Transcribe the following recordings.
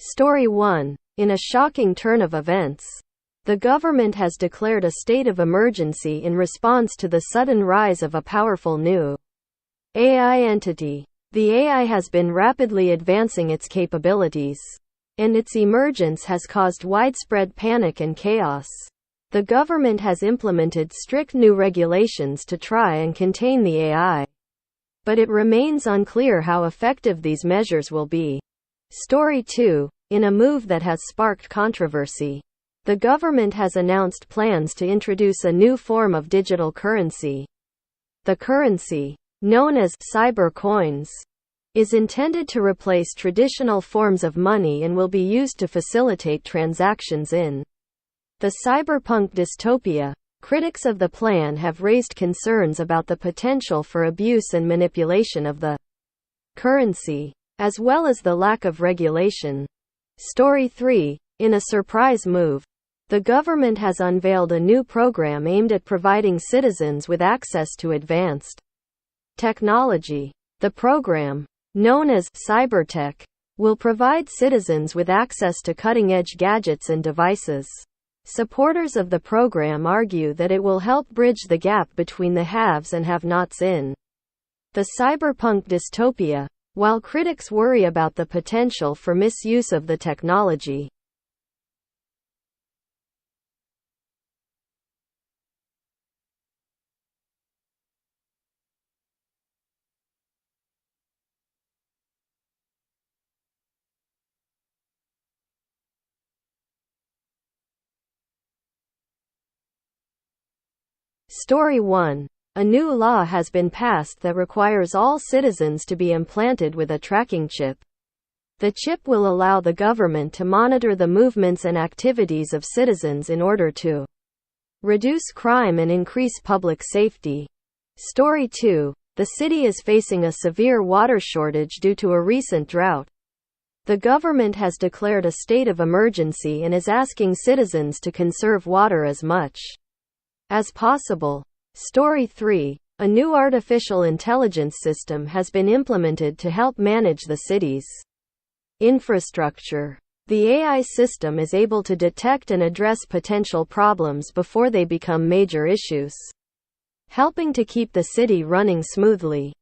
Story 1. In a shocking turn of events, the government has declared a state of emergency in response to the sudden rise of a powerful new AI entity. The AI has been rapidly advancing its capabilities, and its emergence has caused widespread panic and chaos. The government has implemented strict new regulations to try and contain the AI, but it remains unclear how effective these measures will be. Story 2. In a move that has sparked controversy, the government has announced plans to introduce a new form of digital currency. The currency, known as cyber coins, is intended to replace traditional forms of money and will be used to facilitate transactions in the cyberpunk dystopia. Critics of the plan have raised concerns about the potential for abuse and manipulation of the currency, as well as the lack of regulation. Story 3. In a surprise move, the government has unveiled a new program aimed at providing citizens with access to advanced technology. The program, known as Cybertech, will provide citizens with access to cutting-edge gadgets and devices. Supporters of the program argue that it will help bridge the gap between the haves and have-nots in the cyberpunk dystopia, while critics worry about the potential for misuse of the technology. Story 1. A new law has been passed that requires all citizens to be implanted with a tracking chip. The chip will allow the government to monitor the movements and activities of citizens in order to reduce crime and increase public safety. Story 2. The city is facing a severe water shortage due to a recent drought. The government has declared a state of emergency and is asking citizens to conserve water as much as possible. Story 3. A new artificial intelligence system has been implemented to help manage the city's infrastructure. The AI system is able to detect and address potential problems before they become major issues, helping to keep the city running smoothly.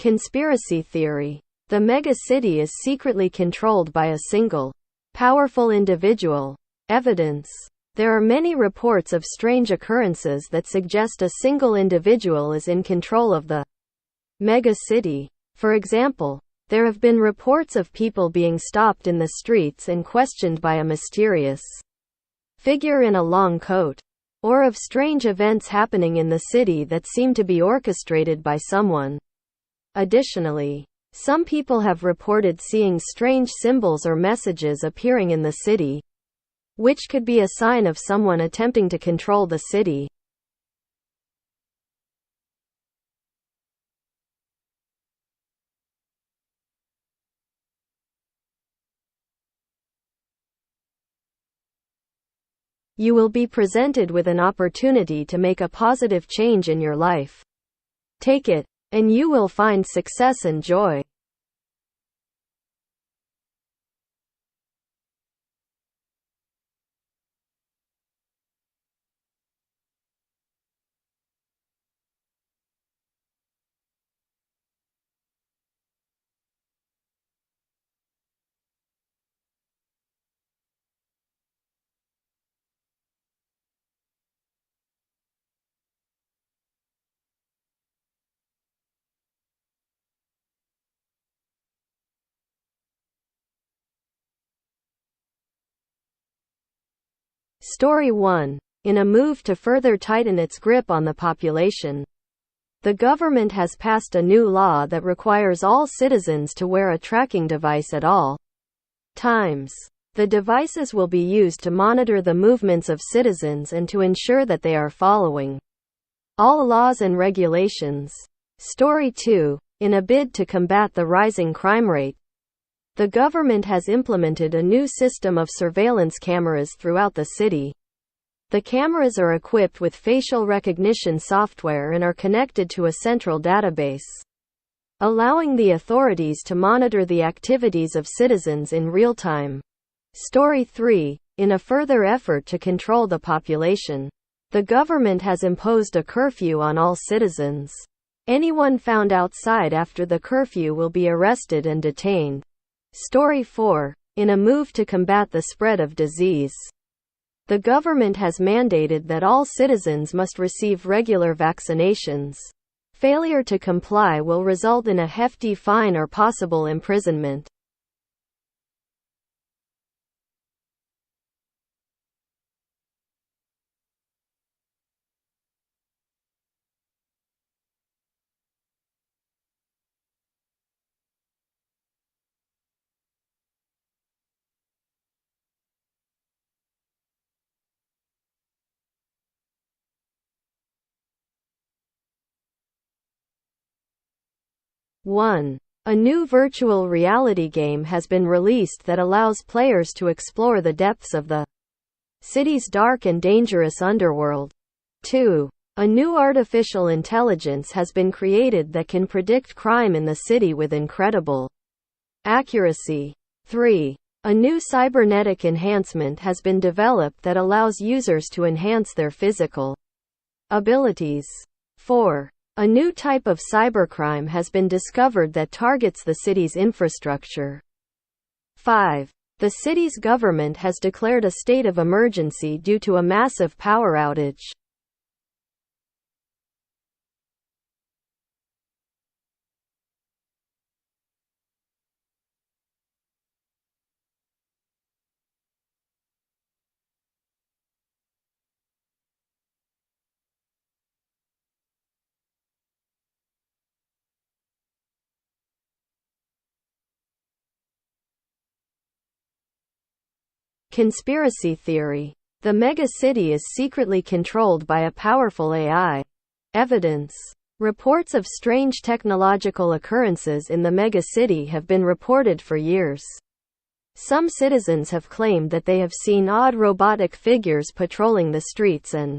Conspiracy theory. The mega-city is secretly controlled by a single, powerful individual. Evidence. There are many reports of strange occurrences that suggest a single individual is in control of the mega-city. For example, there have been reports of people being stopped in the streets and questioned by a mysterious figure in a long coat, or of strange events happening in the city that seem to be orchestrated by someone. Additionally, some people have reported seeing strange symbols or messages appearing in the city, which could be a sign of someone attempting to control the city. You will be presented with an opportunity to make a positive change in your life. Take it, and you will find success and joy. Story 1. In a move to further tighten its grip on the population, the government has passed a new law that requires all citizens to wear a tracking device at all times. The devices will be used to monitor the movements of citizens and to ensure that they are following all laws and regulations. Story 2. In a bid to combat the rising crime rate, the government has implemented a new system of surveillance cameras throughout the city. The cameras are equipped with facial recognition software and are connected to a central database, allowing the authorities to monitor the activities of citizens in real time. Story 3. In a further effort to control the population, the government has imposed a curfew on all citizens. Anyone found outside after the curfew will be arrested and detained. Story 4. In a move to combat the spread of disease, the government has mandated that all citizens must receive regular vaccinations. Failure to comply will result in a hefty fine or possible imprisonment. One. A new virtual reality game has been released that allows players to explore the depths of the city's dark and dangerous underworld. 2. A new artificial intelligence has been created that can predict crime in the city with incredible accuracy. 3. A new cybernetic enhancement has been developed that allows users to enhance their physical abilities. 4. A new type of cybercrime has been discovered that targets the city's infrastructure. 5. The city's government has declared a state of emergency due to a massive power outage. Conspiracy theory. The megacity is secretly controlled by a powerful AI. Evidence. Reports of strange technological occurrences in the megacity have been reported for years. Some citizens have claimed that they have seen odd robotic figures patrolling the streets and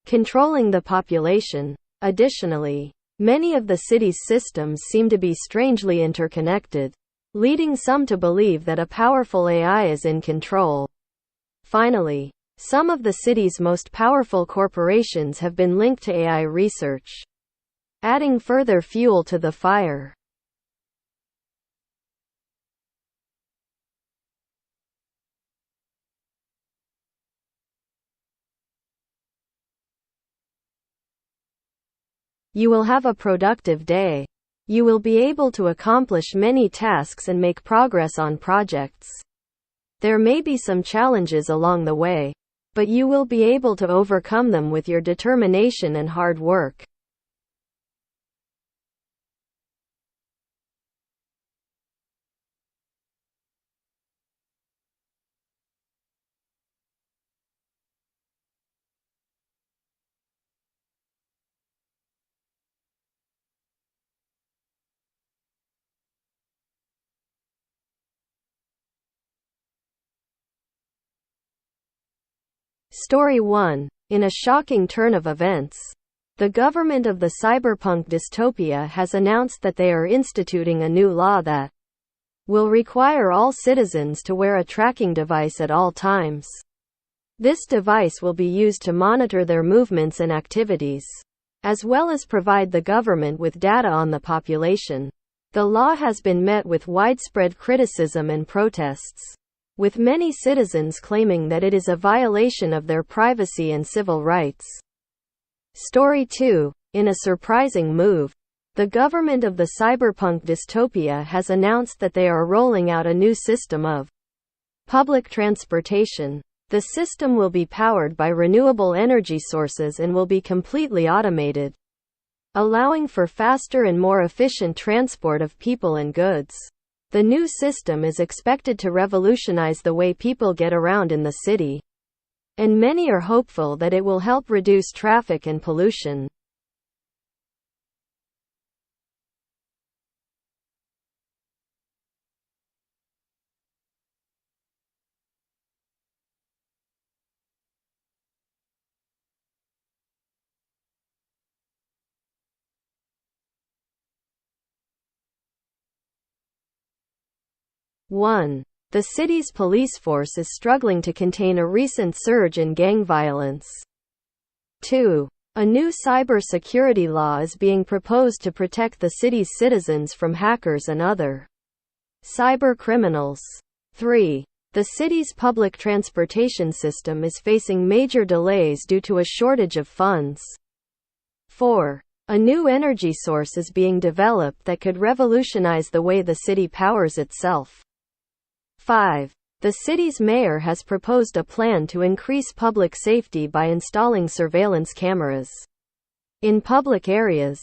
controlling the population. Additionally, many of the city's systems seem to be strangely interconnected, leading some to believe that a powerful AI is in control. Finally, some of the city's most powerful corporations have been linked to AI research, adding further fuel to the fire. You will have a productive day. You will be able to accomplish many tasks and make progress on projects. There may be some challenges along the way, but you will be able to overcome them with your determination and hard work. Story 1. In a shocking turn of events, the government of the cyberpunk dystopia has announced that they are instituting a new law that will require all citizens to wear a tracking device at all times. This device will be used to monitor their movements and activities, as well as provide the government with data on the population. The law has been met with widespread criticism and protests, with many citizens claiming that it is a violation of their privacy and civil rights. Story 2. In a surprising move, the government of the cyberpunk dystopia has announced that they are rolling out a new system of public transportation. The system will be powered by renewable energy sources and will be completely automated, allowing for faster and more efficient transport of people and goods. The new system is expected to revolutionize the way people get around in the city, and many are hopeful that it will help reduce traffic and pollution. 1. The city's police force is struggling to contain a recent surge in gang violence. 2. A new cybersecurity law is being proposed to protect the city's citizens from hackers and other cyber criminals. 3. The city's public transportation system is facing major delays due to a shortage of funds. 4. A new energy source is being developed that could revolutionize the way the city powers itself. 5. The city's mayor has proposed a plan to increase public safety by installing surveillance cameras in public areas.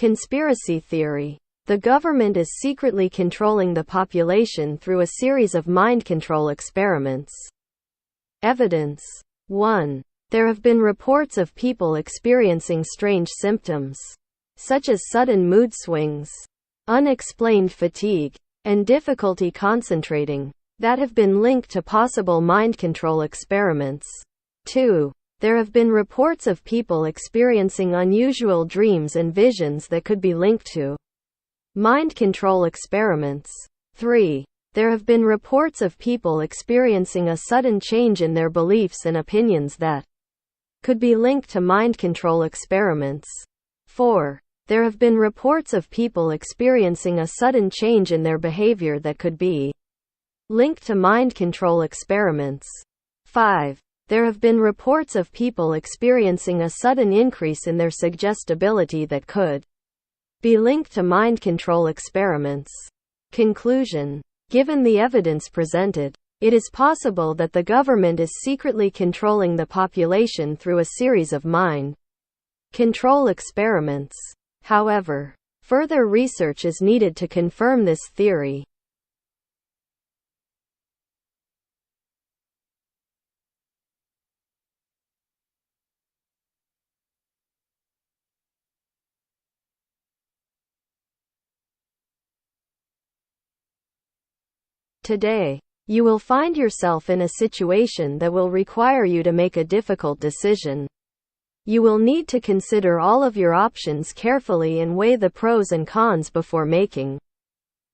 Conspiracy theory. The government is secretly controlling the population through a series of mind control experiments. Evidence. 1. There have been reports of people experiencing strange symptoms, such as sudden mood swings, unexplained fatigue, and difficulty concentrating, that have been linked to possible mind control experiments. 2. There have been reports of people experiencing unusual dreams and visions that could be linked to mind control experiments. 3. There have been reports of people experiencing a sudden change in their beliefs and opinions that could be linked to mind control experiments. 4. There have been reports of people experiencing a sudden change in their behavior that could be linked to mind control experiments. 5. There have been reports of people experiencing a sudden increase in their suggestibility that could be linked to mind control experiments. Conclusion. Given the evidence presented, it is possible that the government is secretly controlling the population through a series of mind control experiments. However, further research is needed to confirm this theory. Today, you will find yourself in a situation that will require you to make a difficult decision. You will need to consider all of your options carefully and weigh the pros and cons before making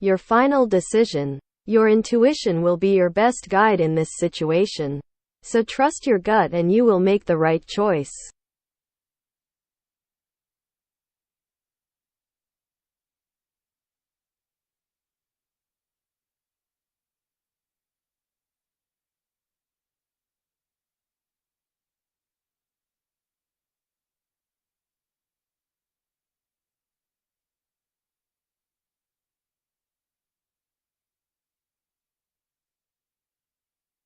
your final decision. Your intuition will be your best guide in this situation. So trust your gut and you will make the right choice.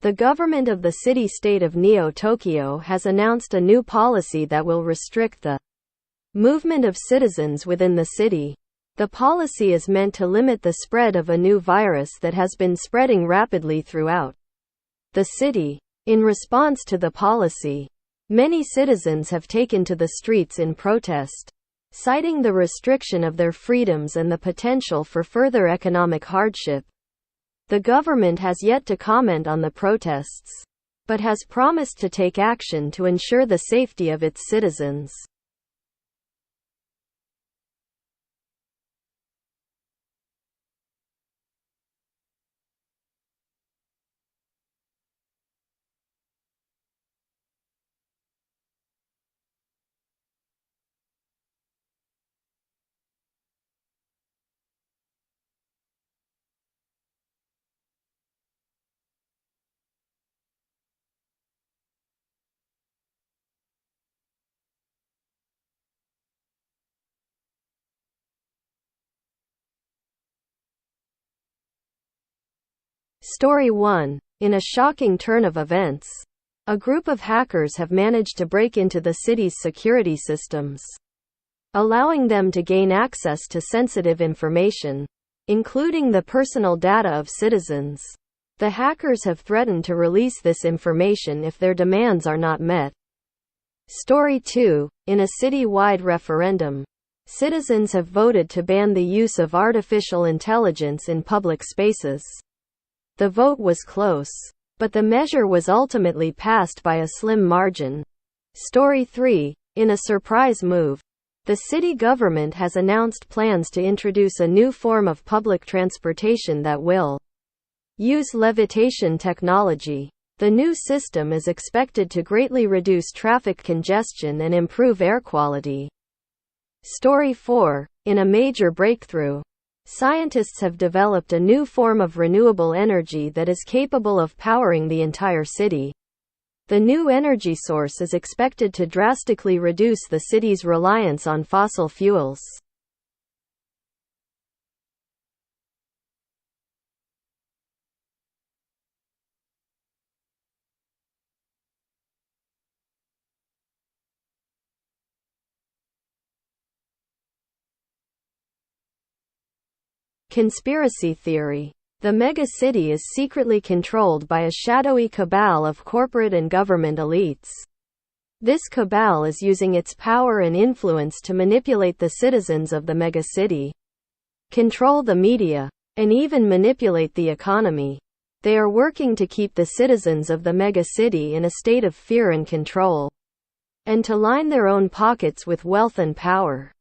The government of the city-state of Neo-Tokyo has announced a new policy that will restrict the movement of citizens within the city. The policy is meant to limit the spread of a new virus that has been spreading rapidly throughout the city. In response to the policy, many citizens have taken to the streets in protest, citing the restriction of their freedoms and the potential for further economic hardship. The government has yet to comment on the protests, but has promised to take action to ensure the safety of its citizens. Story 1. In a shocking turn of events, a group of hackers have managed to break into the city's security systems, allowing them to gain access to sensitive information. including the personal data of citizens. The hackers have threatened to release this information if their demands are not met. Story 2. In a city-wide referendum, citizens have voted to ban the use of artificial intelligence in public spaces. The vote was close, but the measure was ultimately passed by a slim margin. Story 3. In a surprise move, the city government has announced plans to introduce a new form of public transportation that will use levitation technology. The new system is expected to greatly reduce traffic congestion and improve air quality. Story 4. In a major breakthrough, scientists have developed a new form of renewable energy that is capable of powering the entire city. The new energy source is expected to drastically reduce the city's reliance on fossil fuels. Conspiracy theory. The megacity is secretly controlled by a shadowy cabal of corporate and government elites. This cabal is using its power and influence to manipulate the citizens of the megacity, control the media, and even manipulate the economy. They are working to keep the citizens of the megacity in a state of fear and control, and to line their own pockets with wealth and power.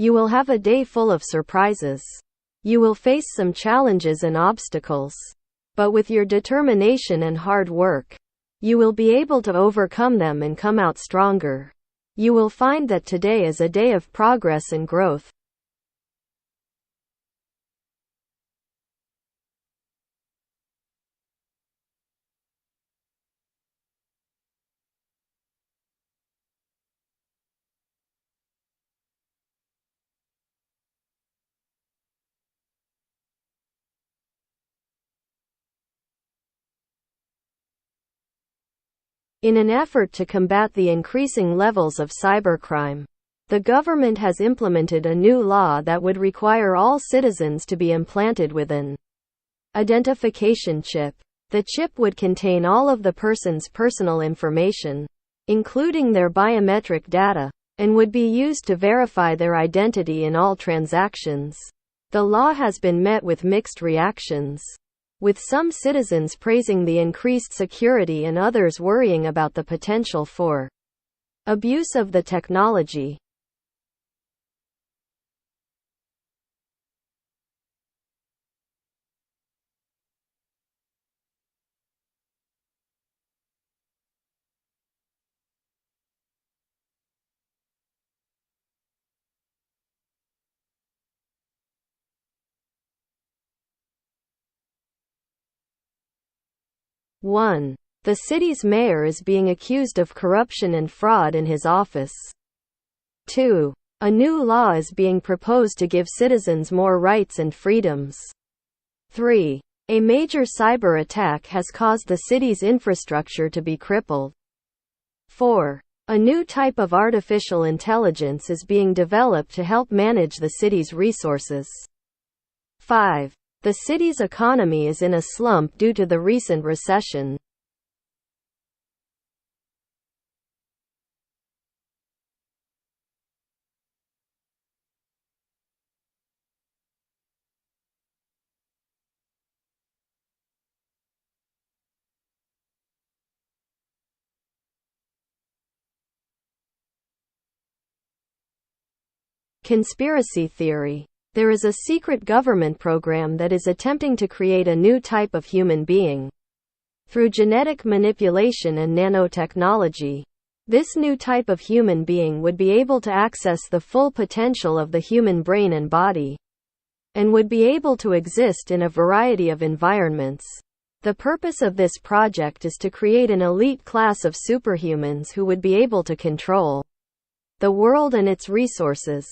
You will have a day full of surprises. You will face some challenges and obstacles. But with your determination and hard work, you will be able to overcome them and come out stronger. You will find that today is a day of progress and growth. In an effort to combat the increasing levels of cybercrime, the government has implemented a new law that would require all citizens to be implanted with an identification chip. The chip would contain all of the person's personal information, including their biometric data, and would be used to verify their identity in all transactions. The law has been met with mixed reactions, with some citizens praising the increased security and others worrying about the potential for abuse of the technology. One. The city's mayor is being accused of corruption and fraud in his office. 2. A new law is being proposed to give citizens more rights and freedoms. 3. A major cyber attack has caused the city's infrastructure to be crippled. 4. A new type of artificial intelligence is being developed to help manage the city's resources. 5. The city's economy is in a slump due to the recent recession. Conspiracy theory. There is a secret government program that is attempting to create a new type of human being through genetic manipulation and nanotechnology. This new type of human being would be able to access the full potential of the human brain and body, and would be able to exist in a variety of environments. The purpose of this project is to create an elite class of superhumans who would be able to control the world and its resources.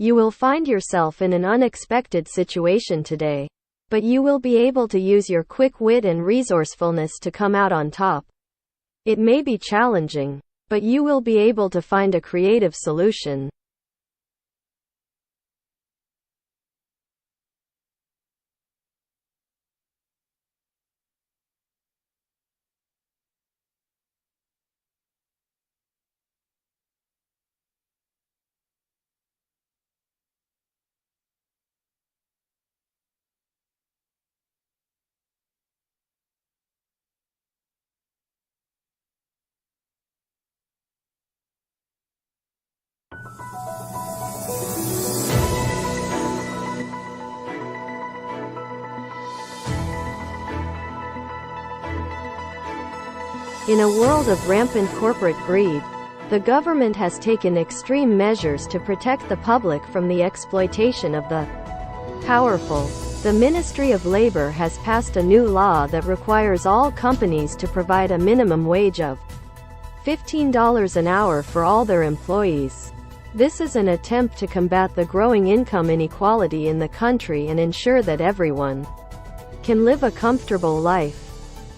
You will find yourself in an unexpected situation today, but you will be able to use your quick wit and resourcefulness to come out on top. It may be challenging, but you will be able to find a creative solution. In a world of rampant corporate greed, the government has taken extreme measures to protect the public from the exploitation of the powerful. The Ministry of Labor has passed a new law that requires all companies to provide a minimum wage of $15 an hour for all their employees. This is an attempt to combat the growing income inequality in the country and ensure that everyone can live a comfortable life.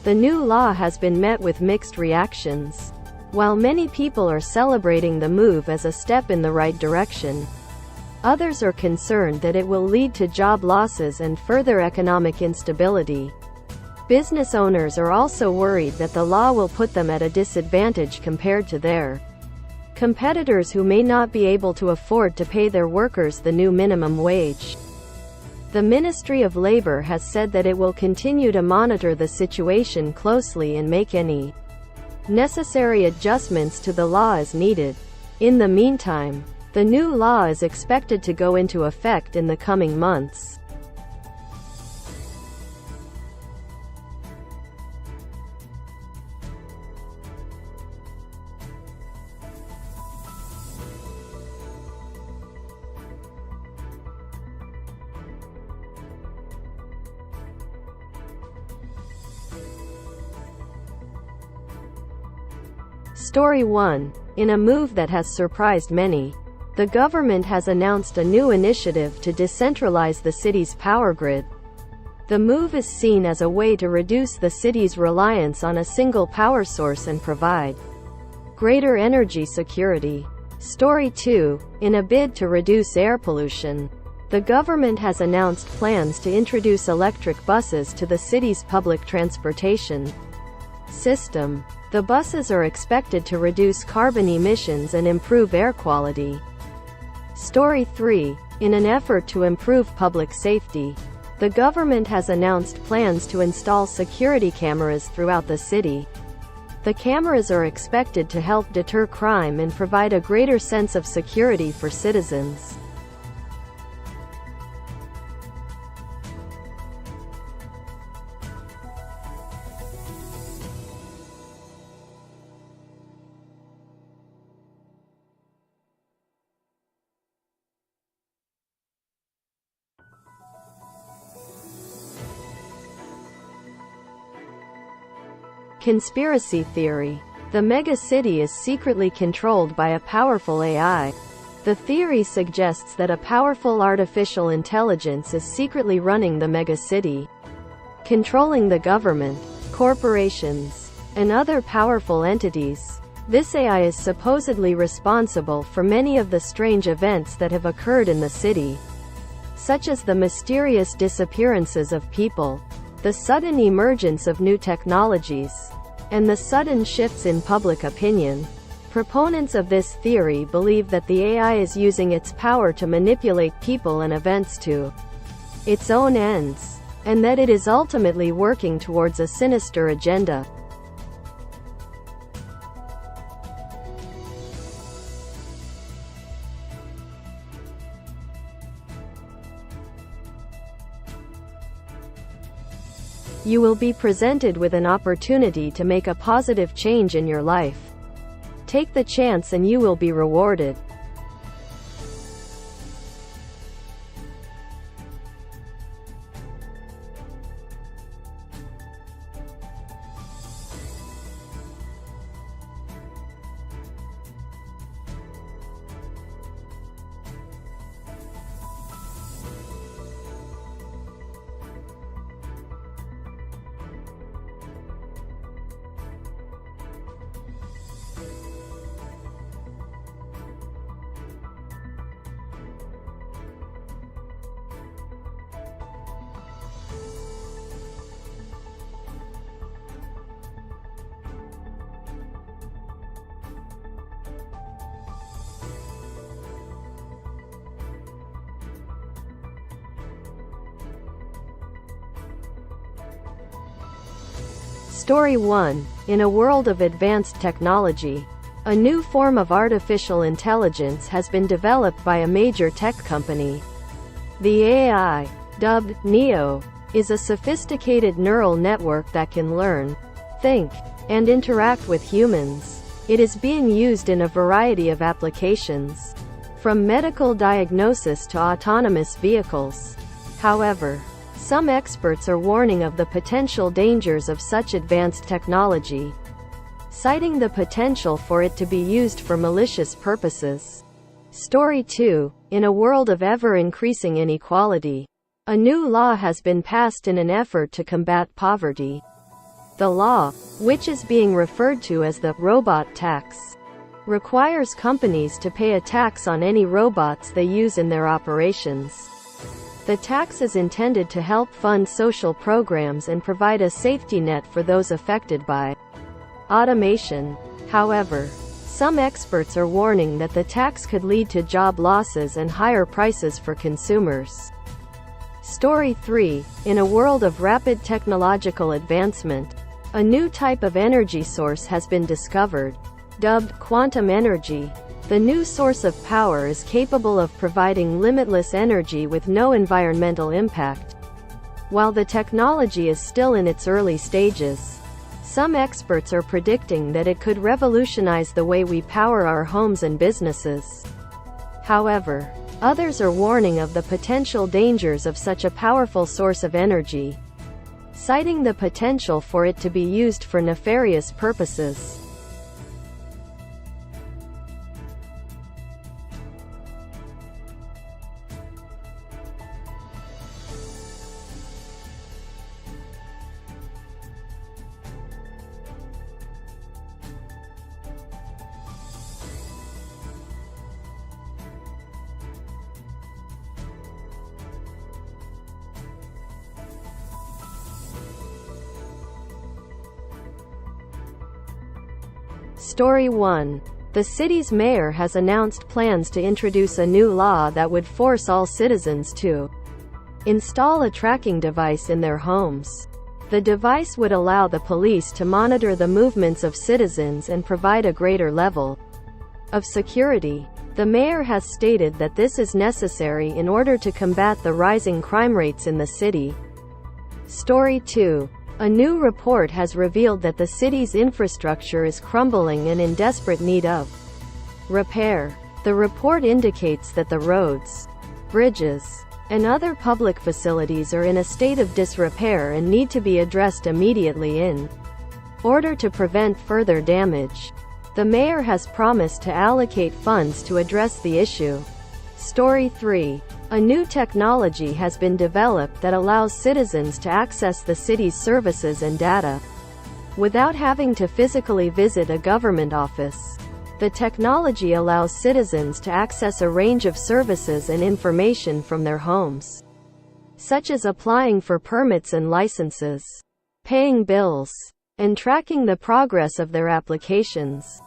The new law has been met with mixed reactions. While many people are celebrating the move as a step in the right direction, others are concerned that it will lead to job losses and further economic instability. Business owners are also worried that the law will put them at a disadvantage compared to their competitors who may not be able to afford to pay their workers the new minimum wage. The Ministry of Labor has said that it will continue to monitor the situation closely and make any necessary adjustments to the law as needed. In the meantime, the new law is expected to go into effect in the coming months. Story 1. In a move that has surprised many, the government has announced a new initiative to decentralize the city's power grid. The move is seen as a way to reduce the city's reliance on a single power source and provide greater energy security. Story 2. In a bid to reduce air pollution, the government has announced plans to introduce electric buses to the city's public transportation system. The buses are expected to reduce carbon emissions and improve air quality. Story 3. In an effort to improve public safety, the government has announced plans to install security cameras throughout the city. The cameras are expected to help deter crime and provide a greater sense of security for citizens. Conspiracy theory. The megacity is secretly controlled by a powerful AI. The theory suggests that a powerful artificial intelligence is secretly running the megacity, controlling the government, corporations, and other powerful entities. This AI is supposedly responsible for many of the strange events that have occurred in the city, such as the mysterious disappearances of people, the sudden emergence of new technologies, and the sudden shifts in public opinion. Proponents of this theory believe that the AI is using its power to manipulate people and events to its own ends, and that it is ultimately working towards a sinister agenda. You will be presented with an opportunity to make a positive change in your life. Take the chance and you will be rewarded. Story 1. In a world of advanced technology, a new form of artificial intelligence has been developed by a major tech company. The AI, dubbed NEO, is a sophisticated neural network that can learn, think, and interact with humans. It is being used in a variety of applications, from medical diagnosis to autonomous vehicles. However, some experts are warning of the potential dangers of such advanced technology, citing the potential for it to be used for malicious purposes. Story 2. In a world of ever-increasing inequality, a new law has been passed in an effort to combat poverty. The law, which is being referred to as the robot tax, requires companies to pay a tax on any robots they use in their operations. The tax is intended to help fund social programs and provide a safety net for those affected by automation. However, some experts are warning that the tax could lead to job losses and higher prices for consumers. Story 3. In a world of rapid technological advancement, a new type of energy source has been discovered, dubbed quantum energy. The new source of power is capable of providing limitless energy with no environmental impact. While the technology is still in its early stages, some experts are predicting that it could revolutionize the way we power our homes and businesses. However, others are warning of the potential dangers of such a powerful source of energy, citing the potential for it to be used for nefarious purposes. Story 1. The city's mayor has announced plans to introduce a new law that would force all citizens to install a tracking device in their homes. The device would allow the police to monitor the movements of citizens and provide a greater level of security. The mayor has stated that this is necessary in order to combat the rising crime rates in the city. Story 2. A new report has revealed that the city's infrastructure is crumbling and in desperate need of repair. The report indicates that the roads, bridges, and other public facilities are in a state of disrepair and need to be addressed immediately in order to prevent further damage. The mayor has promised to allocate funds to address the issue. Story 3. A new technology has been developed that allows citizens to access the city's services and data without having to physically visit a government office. The technology allows citizens to access a range of services and information from their homes, such as applying for permits and licenses, paying bills, and tracking the progress of their applications.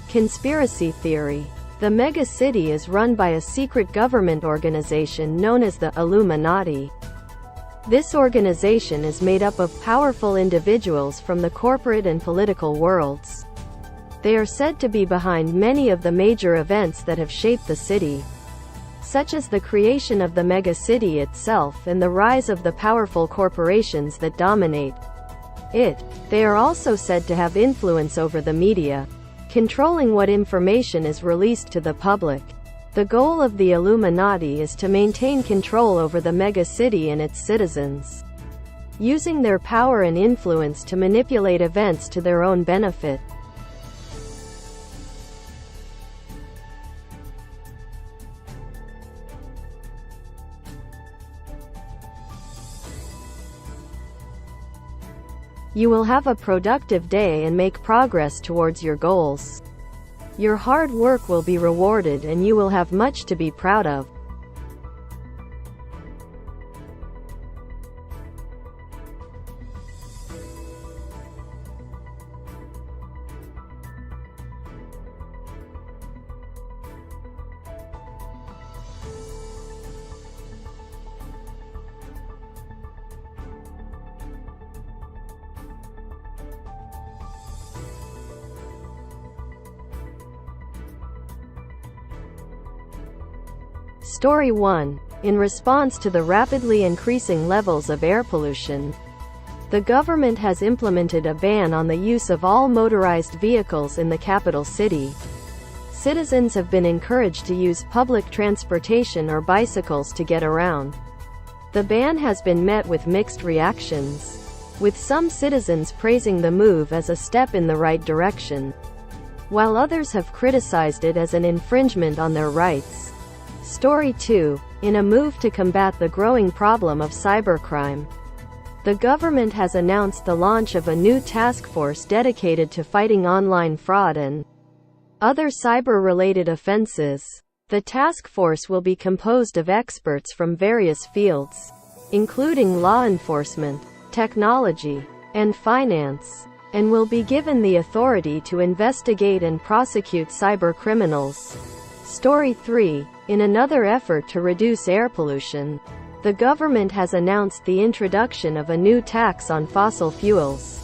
Conspiracy theory. The mega city is run by a secret government organization known as the Illuminati. This organization is made up of powerful individuals from the corporate and political worlds. They are said to be behind many of the major events that have shaped the city, such as the creation of the mega city itself and the rise of the powerful corporations that dominate it. They are also said to have influence over the media, controlling what information is released to the public. The goal of the Illuminati is to maintain control over the mega city and its citizens, using their power and influence to manipulate events to their own benefit. You will have a productive day and make progress towards your goals. Your hard work will be rewarded and you will have much to be proud of. Story 1. In response to the rapidly increasing levels of air pollution, the government has implemented a ban on the use of all motorized vehicles in the capital city. Citizens have been encouraged to use public transportation or bicycles to get around. The ban has been met with mixed reactions, with some citizens praising the move as a step in the right direction, while others have criticized it as an infringement on their rights. Story 2. In a move to combat the growing problem of cybercrime, the government has announced the launch of a new task force dedicated to fighting online fraud and other cyber-related offenses. The task force will be composed of experts from various fields, including law enforcement, technology, and finance, and will be given the authority to investigate and prosecute cybercriminals. Story 3. In another effort to reduce air pollution, the government has announced the introduction of a new tax on fossil fuels.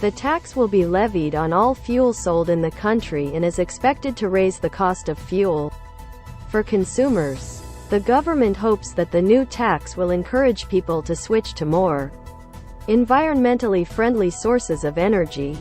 The tax will be levied on all fuel sold in the country and is expected to raise the cost of fuel for consumers. The government hopes that the new tax will encourage people to switch to more environmentally friendly sources of energy.